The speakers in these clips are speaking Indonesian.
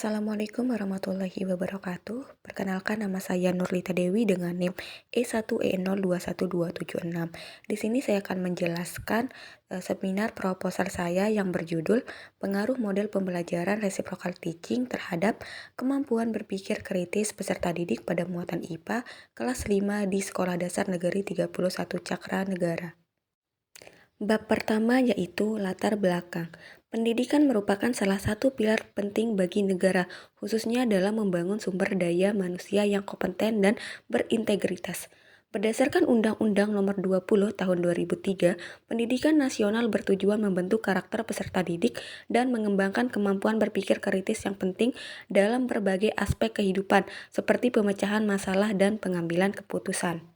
Assalamualaikum warahmatullahi wabarakatuh. Perkenalkan, nama saya Nurlita Dewi dengan NIM E1E021276. Di sini saya akan menjelaskan seminar proposal saya yang berjudul Pengaruh Model Pembelajaran Reciprocal Teaching terhadap Kemampuan Berpikir Kritis Peserta Didik pada Muatan IPA kelas 5 di Sekolah Dasar Negeri 31 Cakra Negara. Bab pertama yaitu latar belakang. Pendidikan merupakan salah satu pilar penting bagi negara, khususnya dalam membangun sumber daya manusia yang kompeten dan berintegritas. Berdasarkan Undang-Undang Nomor 20 Tahun 2003, pendidikan nasional bertujuan membentuk karakter peserta didik dan mengembangkan kemampuan berpikir kritis yang penting dalam berbagai aspek kehidupan, seperti pemecahan masalah dan pengambilan keputusan.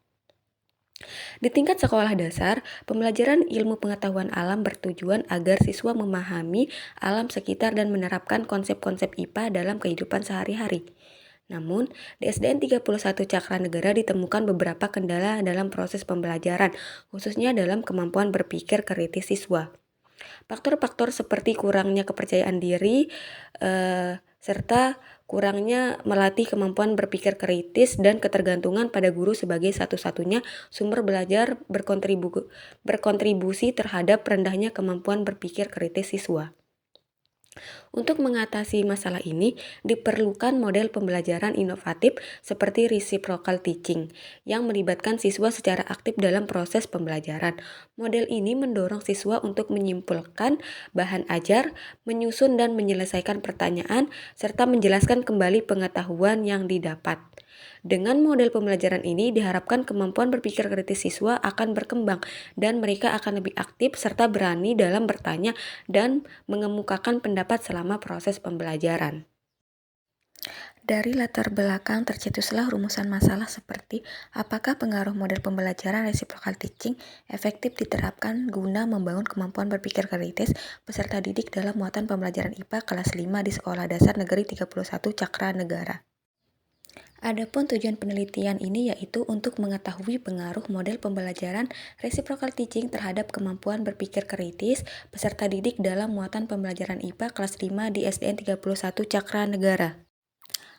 Di tingkat sekolah dasar, pembelajaran ilmu pengetahuan alam bertujuan agar siswa memahami alam sekitar dan menerapkan konsep-konsep IPA dalam kehidupan sehari-hari. Namun, di SDN 31 Cakra Negara ditemukan beberapa kendala dalam proses pembelajaran, khususnya dalam kemampuan berpikir kritis siswa. Faktor-faktor seperti kurangnya kepercayaan diri, serta kurangnya melatih kemampuan berpikir kritis dan ketergantungan pada guru sebagai satu-satunya sumber belajar berkontribusi terhadap rendahnya kemampuan berpikir kritis siswa. Untuk mengatasi masalah ini, diperlukan model pembelajaran inovatif seperti reciprocal teaching yang melibatkan siswa secara aktif dalam proses pembelajaran. Model ini mendorong siswa untuk menyimpulkan bahan ajar, menyusun dan menyelesaikan pertanyaan, serta menjelaskan kembali pengetahuan yang didapat. Dengan model pembelajaran ini diharapkan kemampuan berpikir kritis siswa akan berkembang dan mereka akan lebih aktif serta berani dalam bertanya dan mengemukakan pendapat selama proses pembelajaran. Dari latar belakang tercetuslah rumusan masalah seperti apakah pengaruh model pembelajaran reciprocal teaching efektif diterapkan guna membangun kemampuan berpikir kritis peserta didik dalam muatan pembelajaran IPA kelas 5 di Sekolah Dasar Negeri 31 Cakra Negara. Adapun tujuan penelitian ini yaitu untuk mengetahui pengaruh model pembelajaran reciprocal teaching terhadap kemampuan berpikir kritis peserta didik dalam muatan pembelajaran IPA kelas 5 di SDN 31 Cakra Negara.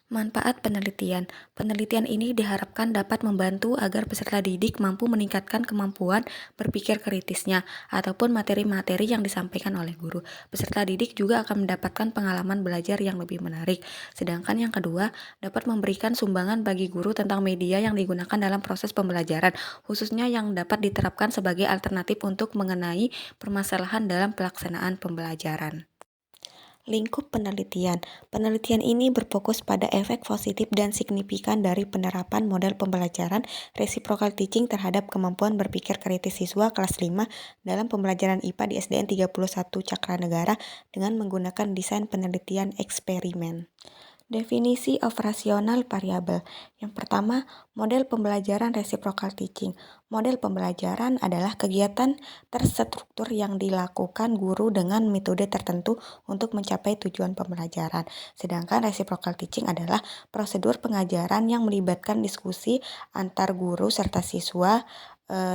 Manfaat penelitian. Penelitian ini diharapkan dapat membantu agar peserta didik mampu meningkatkan kemampuan berpikir kritisnya ataupun materi-materi yang disampaikan oleh guru. Peserta didik juga akan mendapatkan pengalaman belajar yang lebih menarik. Sedangkan yang kedua, dapat memberikan sumbangan bagi guru tentang media yang digunakan dalam proses pembelajaran, khususnya yang dapat diterapkan sebagai alternatif untuk mengenai permasalahan dalam pelaksanaan pembelajaran. Lingkup penelitian. Penelitian ini berfokus pada efek positif dan signifikan dari penerapan model pembelajaran reciprocal teaching terhadap kemampuan berpikir kritis siswa kelas 5 dalam pembelajaran IPA di SDN 31 Cakra Negara dengan menggunakan desain penelitian eksperimen. Definisi operasional variabel. Yang pertama, model pembelajaran reciprocal teaching. Model pembelajaran adalah kegiatan terstruktur yang dilakukan guru dengan metode tertentu untuk mencapai tujuan pembelajaran. Sedangkan reciprocal teaching adalah prosedur pengajaran yang melibatkan diskusi antar guru serta siswa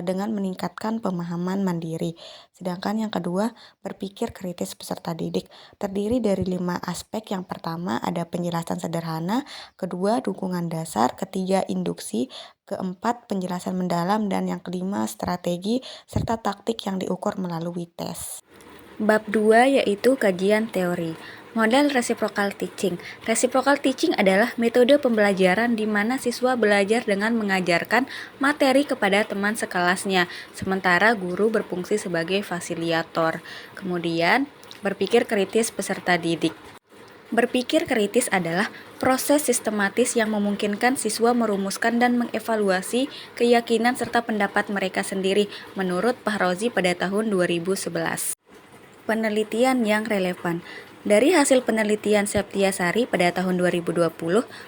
dengan meningkatkan pemahaman mandiri. Sedangkan yang kedua, berpikir kritis peserta didik. Terdiri dari 5 aspek. Yang pertama ada penjelasan sederhana, kedua dukungan dasar, ketiga induksi, keempat penjelasan mendalam, dan yang kelima strategi serta taktik yang diukur melalui tes. Bab 2 yaitu kajian teori. Model reciprocal teaching. Reciprocal teaching adalah metode pembelajaran di mana siswa belajar dengan mengajarkan materi kepada teman sekelasnya, sementara guru berfungsi sebagai fasilitator. Kemudian, berpikir kritis peserta didik. Berpikir kritis adalah proses sistematis yang memungkinkan siswa merumuskan dan mengevaluasi keyakinan serta pendapat mereka sendiri, menurut Fahrozi pada tahun 2011. Penelitian yang relevan. Dari hasil penelitian Septiasari pada tahun 2020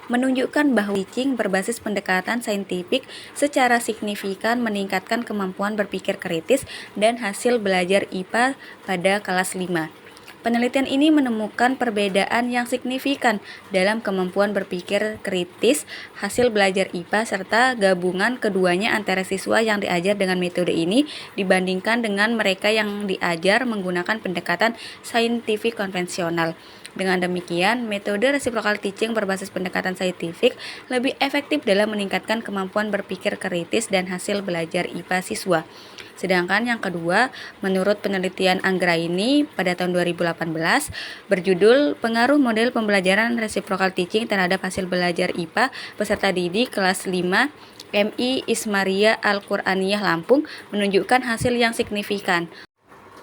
menunjukkan bahwa teaching berbasis pendekatan saintifik secara signifikan meningkatkan kemampuan berpikir kritis dan hasil belajar IPA pada kelas 5. Penelitian ini menemukan perbedaan yang signifikan dalam kemampuan berpikir kritis hasil belajar IPA serta gabungan keduanya antara siswa yang diajar dengan metode ini dibandingkan dengan mereka yang diajar menggunakan pendekatan saintifik konvensional. Dengan demikian, metode reciprocal teaching berbasis pendekatan saintifik lebih efektif dalam meningkatkan kemampuan berpikir kritis dan hasil belajar IPA siswa. Sedangkan yang kedua, menurut penelitian Anggraini pada tahun 2018 berjudul Pengaruh Model Pembelajaran Reciprocal Teaching terhadap Hasil Belajar IPA Peserta Didik kelas 5 MI Ismaria Al-Qur'aniyah Lampung menunjukkan hasil yang signifikan.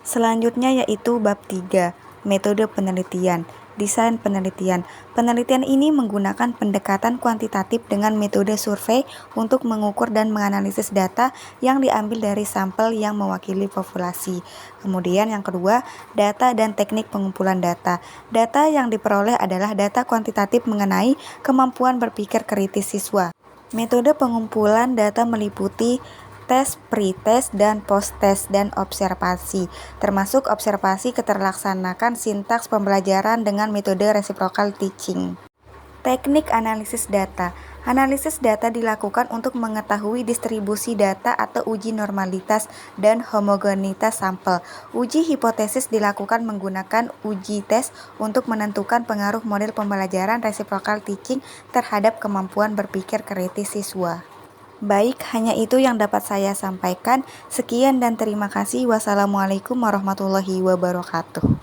Selanjutnya yaitu bab 3, metode penelitian. Desain penelitian. Penelitian ini menggunakan pendekatan kuantitatif dengan metode survei untuk mengukur dan menganalisis data yang diambil dari sampel yang mewakili populasi. Kemudian yang kedua, data dan teknik pengumpulan data. Data yang diperoleh adalah data kuantitatif mengenai kemampuan berpikir kritis siswa. Metode pengumpulan data meliputi tes, pre-tes, dan post-tes, dan observasi, termasuk observasi keterlaksanakan sintaks pembelajaran dengan metode reciprocal teaching. Teknik analisis data. Analisis data dilakukan untuk mengetahui distribusi data atau uji normalitas dan homogenitas sampel. Uji hipotesis dilakukan menggunakan uji tes untuk menentukan pengaruh model pembelajaran reciprocal teaching terhadap kemampuan berpikir kritis siswa. Baik, hanya itu yang dapat saya sampaikan. Sekian dan terima kasih. Wassalamualaikum warahmatullahi wabarakatuh.